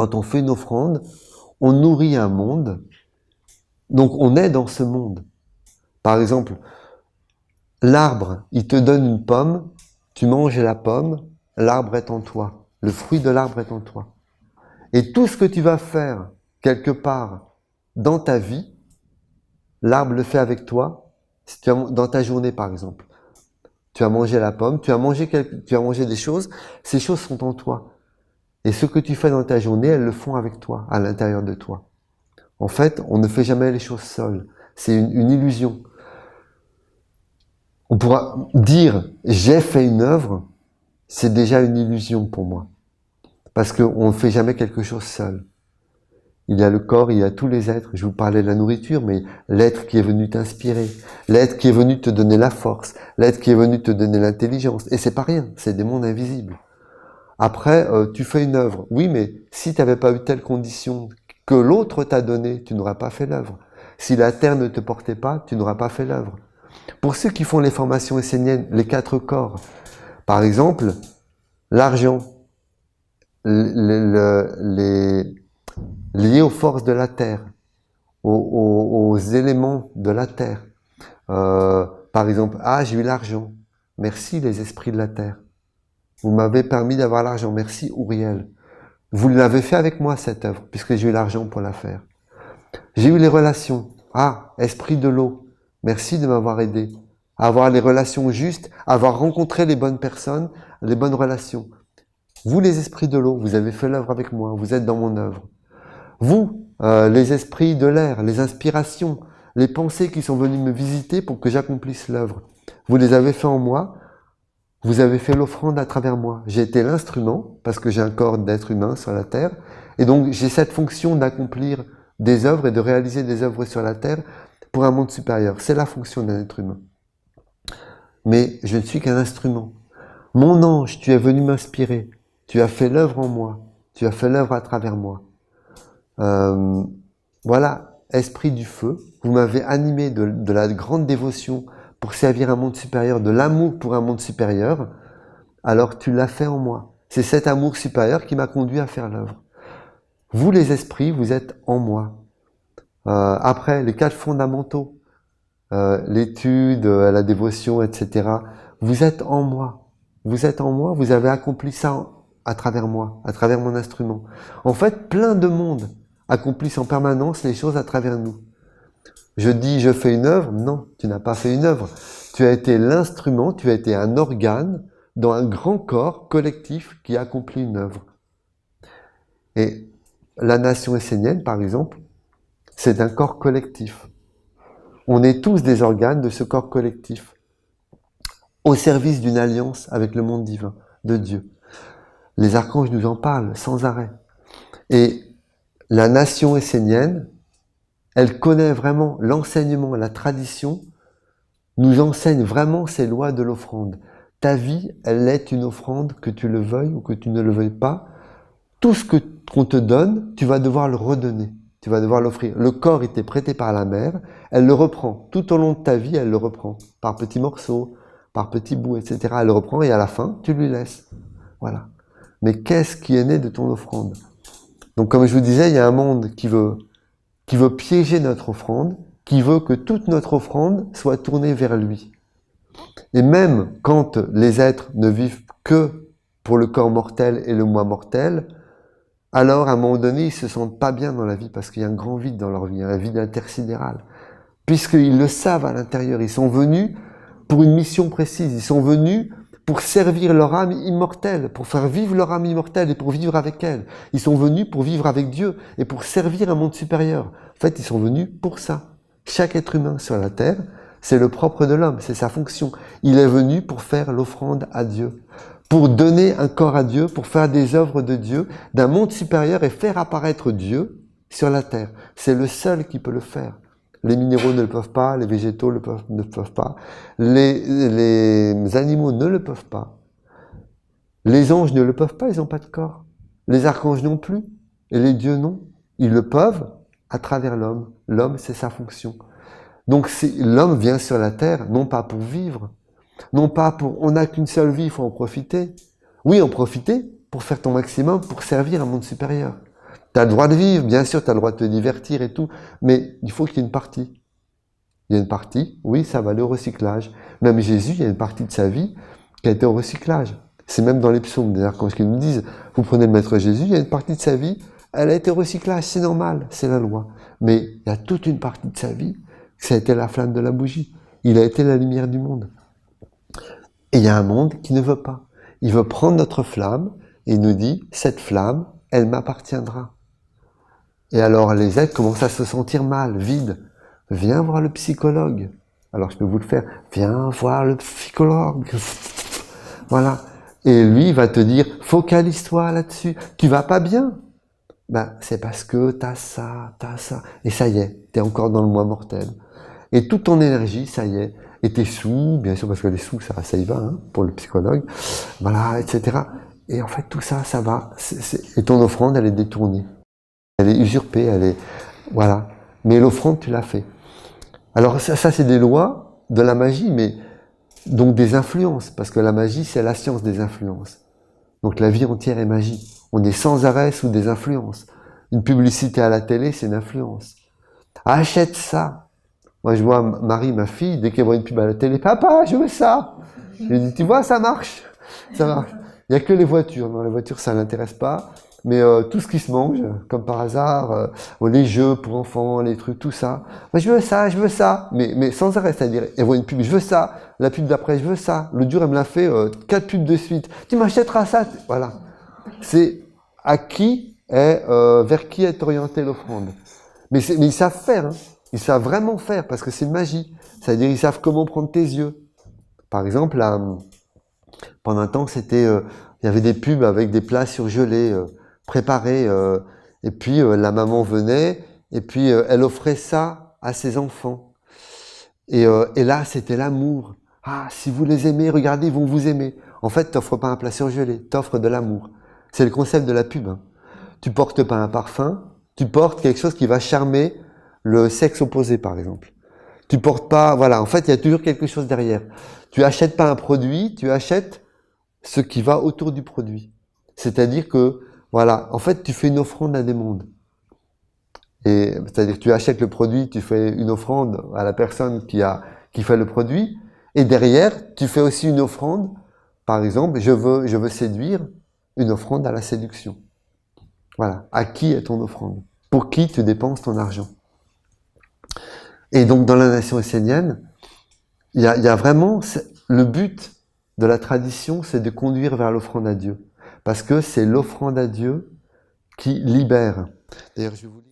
quand on fait une offrande, on nourrit un monde, donc on est dans ce monde. Par exemple, l'arbre, il te donne une pomme, tu manges la pomme, l'arbre est en toi. Le fruit de l'arbre est en toi. Et tout ce que tu vas faire, quelque part, dans ta vie, l'arbre le fait avec toi, dans ta journée par exemple. Tu as mangé la pomme, tu as mangé des choses, ces choses sont en toi. Et ce que tu fais dans ta journée, elles le font avec toi, à l'intérieur de toi. En fait, on ne fait jamais les choses seuls. C'est une illusion. On pourra dire « j'ai fait une œuvre », c'est déjà une illusion pour moi. Parce qu'on ne fait jamais quelque chose seul. Il y a le corps, il y a tous les êtres. Je vous parlais de la nourriture, mais l'être qui est venu t'inspirer, l'être qui est venu te donner la force, l'être qui est venu te donner l'intelligence. Et c'est pas rien, c'est des mondes invisibles. Après, tu fais une œuvre. Oui, mais si tu n'avais pas eu telle condition que l'autre t'a donné, tu n'auras pas fait l'œuvre. Si la terre ne te portait pas, tu n'auras pas fait l'œuvre. Pour ceux qui font les formations esséniennes, les 4 corps, par exemple, l'argent, lié aux forces de la terre, aux éléments de la terre. Par exemple, j'ai eu l'argent. Merci les esprits de la terre. Vous m'avez permis d'avoir l'argent. Merci Ouriel. Vous l'avez fait avec moi cette œuvre, puisque j'ai eu l'argent pour la faire. J'ai eu les relations. Esprit de l'eau. Merci de m'avoir aidé. À avoir les relations justes, à avoir rencontré les bonnes personnes, les bonnes relations. Vous, les esprits de l'eau, vous avez fait l'œuvre avec moi, vous êtes dans mon œuvre. Vous, les esprits de l'air, les inspirations, les pensées qui sont venues me visiter pour que j'accomplisse l'œuvre. Vous les avez fait en moi, vous avez fait l'offrande à travers moi. J'ai été l'instrument, parce que j'ai un corps d'être humain sur la terre, et donc j'ai cette fonction d'accomplir des œuvres et de réaliser des œuvres sur la terre pour un monde supérieur. C'est la fonction d'un être humain. Mais je ne suis qu'un instrument. Mon ange, tu es venu m'inspirer. Tu as fait l'œuvre en moi. Tu as fait l'œuvre à travers moi. Voilà, esprit du feu. Vous m'avez animé de la grande dévotion pour servir un monde supérieur, de l'amour pour un monde supérieur. Alors tu l'as fait en moi. C'est cet amour supérieur qui m'a conduit à faire l'œuvre. Vous, les esprits, vous êtes en moi. Après, les 4 fondamentaux. L'étude, la dévotion, etc. Vous êtes en moi. Vous êtes en moi, vous avez accompli ça à travers moi, à travers mon instrument. En fait, plein de monde accomplissent en permanence les choses à travers nous. Je dis, je fais une œuvre. Non, tu n'as pas fait une œuvre. Tu as été l'instrument, tu as été un organe dans un grand corps collectif qui accomplit une œuvre. Et la nation essénienne, par exemple, c'est un corps collectif. On est tous des organes de ce corps collectif, au service d'une alliance avec le monde divin, de Dieu. Les archanges nous en parlent sans arrêt. Et la nation essénienne, elle connaît vraiment l'enseignement, la tradition, nous enseigne vraiment ces lois de l'offrande. Ta vie, elle est une offrande, que tu le veuilles ou que tu ne le veuilles pas. Tout ce qu'on te donne, tu vas devoir le redonner. Tu vas devoir l'offrir. Le corps était prêté par la mère, elle le reprend. Tout au long de ta vie, elle le reprend. Par petits morceaux, par petits bouts, etc. Elle le reprend et à la fin, tu lui laisses. Voilà. Mais qu'est-ce qui est né de ton offrande? Donc comme je vous disais, il y a un monde qui veut piéger notre offrande, qui veut que toute notre offrande soit tournée vers lui. Et même quand les êtres ne vivent que pour le corps mortel et le moi mortel, alors à un moment donné, ils se sentent pas bien dans la vie parce qu'il y a un grand vide dans leur vie, un vide intersidéral. Puisqu'ils le savent à l'intérieur, ils sont venus pour une mission précise, ils sont venus pour servir leur âme immortelle, pour faire vivre leur âme immortelle et pour vivre avec elle. Ils sont venus pour vivre avec Dieu et pour servir un monde supérieur. En fait, ils sont venus pour ça. Chaque être humain sur la terre, c'est le propre de l'homme, c'est sa fonction. Il est venu pour faire l'offrande à Dieu, pour donner un corps à Dieu, pour faire des œuvres de Dieu, d'un monde supérieur et faire apparaître Dieu sur la terre. C'est le seul qui peut le faire. Les minéraux ne le peuvent pas, les végétaux ne le peuvent pas, les animaux ne le peuvent pas, les anges ne le peuvent pas, ils n'ont pas de corps, les archanges non plus, et les dieux non. Ils le peuvent à travers l'homme. L'homme, c'est sa fonction. Donc l'homme vient sur la terre, non pas pour vivre, non pas pour on n'a qu'une seule vie, il faut en profiter. Oui, en profiter pour faire ton maximum, pour servir un monde supérieur. Tu as le droit de vivre, bien sûr, tu as le droit de te divertir et tout, mais il faut qu'il y ait une partie. Il y a une partie, oui, ça va aller au recyclage. Même Jésus, il y a une partie de sa vie qui a été au recyclage. C'est même dans les psaumes, d'ailleurs, quand ils nous disent, vous prenez le Maître Jésus, il y a une partie de sa vie, elle a été au recyclage, c'est normal, c'est la loi. Mais il y a toute une partie de sa vie, ça a été la flamme de la bougie. Il a été la lumière du monde. Et il y a un monde qui ne veut pas. Il veut prendre notre flamme et il nous dit, cette flamme, elle m'appartiendra. Et alors les êtres commencent à se sentir mal, vides. Viens voir le psychologue. Alors je peux vous le faire. Viens voir le psychologue. Voilà. Et lui, il va te dire, focalise-toi là-dessus. Tu vas pas bien. Ben, c'est parce que t'as ça. Et ça y est, t'es encore dans le moi mortel. Et toute ton énergie, ça y est. Et tes sous, bien sûr, parce que les sous, ça y va, hein, pour le psychologue. Voilà, etc. Et en fait, tout ça, ça va. Et ton offrande, elle est détournée. Elle est usurpée, elle est... Voilà. Mais l'offrande, tu l'as fait. Alors ça c'est des lois de la magie, mais donc des influences, parce que la magie, c'est la science des influences. Donc la vie entière est magie. On est sans arrêt sous des influences. Une publicité à la télé, c'est une influence. Achète ça. Moi, je vois Marie, ma fille, dès qu'elle voit une pub à la télé, papa, je veux ça. Je lui dis, tu vois, ça marche. Ça marche. Il n'y a que les voitures. Non, les voitures, ça l'intéresse pas. Mais tout ce qui se mange, comme par hasard, les jeux pour enfants, les trucs, tout ça. Moi, je veux ça, mais sans arrêt, c'est-à-dire, elle voit une pub, je veux ça, la pub d'après, je veux ça. Le dur, elle me l'a fait 4 pubs de suite. Tu m'achèteras ça. Voilà. C'est à qui est, vers qui est orientée l'offrande. Mais ils savent faire, hein. Ils savent vraiment faire, parce que c'est une magie. C'est-à-dire, ils savent comment prendre tes yeux. Par exemple, là, pendant un temps, c'était, il y avait des pubs avec des plats surgelés, préparés, et puis la maman venait, et puis elle offrait ça à ses enfants. Et là, c'était l'amour. Ah, si vous les aimez, regardez, ils vont vous aimer. En fait, t'offres pas un plat surgelé, t'offres de l'amour. C'est le concept de la pub, hein. Tu portes pas un parfum, tu portes quelque chose qui va charmer le sexe opposé, par exemple. Tu portes pas, voilà, en fait, il y a toujours quelque chose derrière. Tu achètes pas un produit, tu achètes ce qui va autour du produit. C'est-à-dire que, voilà, en fait, tu fais une offrande à des mondes. Et c'est-à-dire que tu achètes le produit, tu fais une offrande à la personne qui fait le produit, et derrière, tu fais aussi une offrande. Par exemple, je veux séduire, une offrande à la séduction. Voilà. À qui est ton offrande? Pour qui tu dépenses ton argent? Et donc, dans la nation essénienne, il y a vraiment le but de la tradition, c'est de conduire vers l'offrande à Dieu. Parce que c'est l'offrande à Dieu qui libère. D'ailleurs, je vous